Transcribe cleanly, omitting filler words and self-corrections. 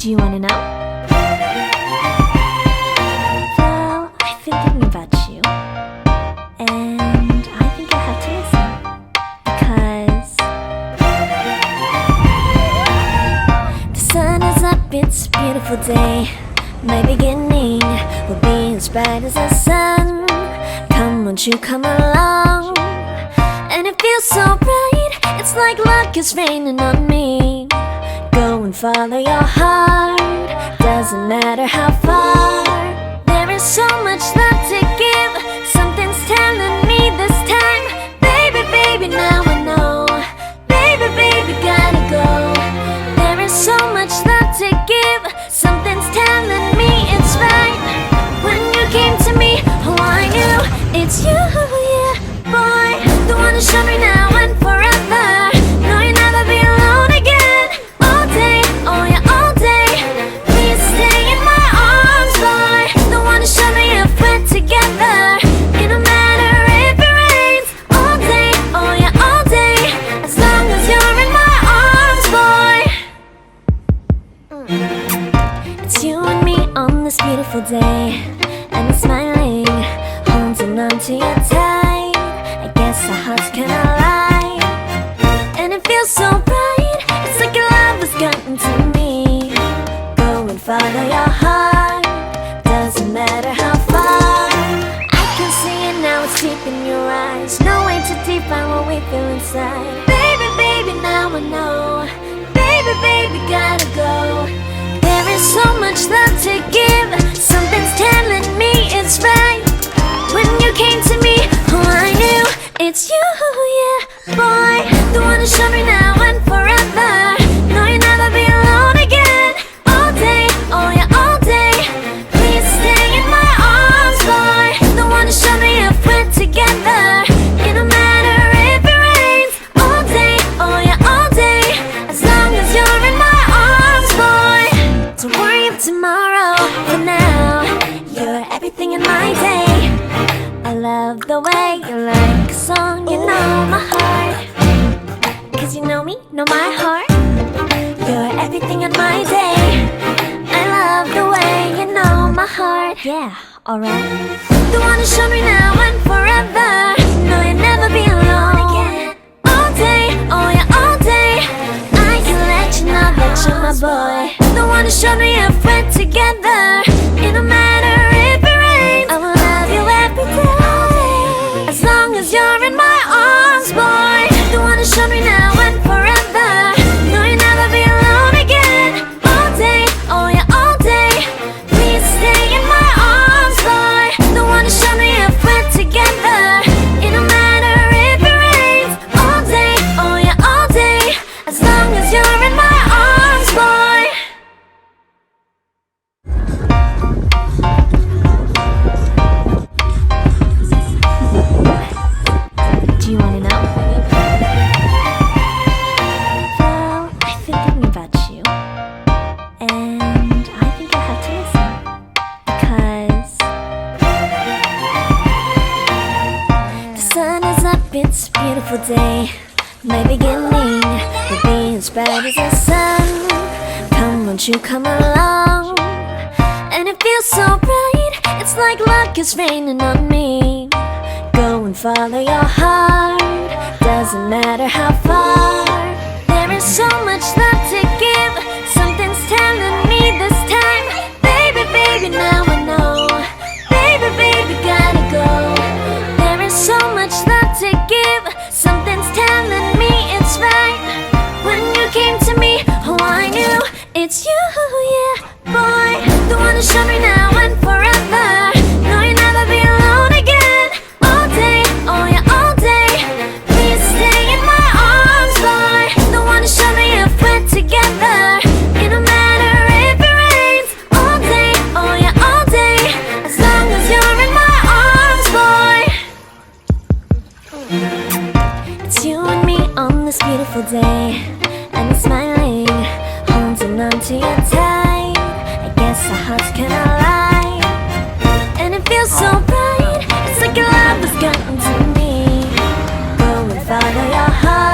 Do you wanna know? Well, I've been thinking about you, and I think I have to listen, because the sun is up, it's a beautiful day. My beginning will be as bright as the sun. Come, won't you come along? And it feels so bright, it's like luck is raining on me. Go and follow your heart, doesn't matter how far. There is so much love to give, something's telling me this time. Baby, baby, now I know. Baby, baby, gotta go. There is so much love to give, something's telling me it's right. When you came to me, oh I knew it's you, yeah, boy. The one to show me now and forever. No, you'll never be alone again. All day, oh yeah, all day. Please stay in my arms, boy. The one to show me if we're together. It don't matter if it rains. All day, oh yeah, all day. As long as you're in my arms, boy. It's you and me on this beautiful day, and I'm smiling, holding on to you tight. I guess our hearts can align, and it feels so bright. It's like your love has gotten to me. Go and follow your heart, doesn't matter how far. I can see it now, it's deep in your eyes. No way to define what we feel inside. Baby, baby, now I know. Baby, baby, gotta go. There is so much love to give, something's telling me it's right. When you came to me, oh I knew it's you, yeah, boy. The one to show me now and forever. No, you'll never be alone again. All day, oh yeah, all day. Please stay in my arms, boy. The one to show me if we're together. It don't matter if it rains. All day, oh yeah, all day. As long as you're in my arms, boy. Don't worry of tomorrow, for now you're everything in my day. I love the way you like a song, you know my heart. Cause you know me, know my heart. You're everything in my day. I love the way you know my heart. Yeah, alright. The one to show me now and forever. No, you'll never be alone again. All day, oh yeah, all day. I can let you know that you're my boy. The one to show me if we're together. It don't matter if it rains. I will love you every day. As long as you're in my arms, boy. The one to show me now and forever. No, you'll never be alone again. All day, oh yeah, all day. Please stay in my arms, boy. The one to show me if we're together. It don't matter if it rains. All day, oh yeah, all day. As long as you're in my arms, boy. Do you wanna know? Well, I've been thinking about you, and I think I have to listen, because the sun is up, it's a beautiful day. My beginning will be as bright as the sun. Come, won't you come along? And it feels so bright, it's like luck is raining on me. Go and follow your heart, doesn't matter how far. There is so much love to give, something's telling me this time. Baby, baby, now I know. Baby, baby, gotta go. There is so much love to give, something's telling me it's right. When you came to me, oh I knew it's you, yeah, boy. The one to show me now and forever. No, you'll never be alone again. All day, oh yeah, all day. Please stay in my arms, boy. The one to show me if we're together. It don't matter if it rains. All day, oh yeah, all day. As long as you're in my arms, boy. It's you and me on this beautiful day, and I'm smiling, holding on to you tight. I guess our hearts can align, and it feels so bright. It's like your love has gotten to me. Go and follow your heart.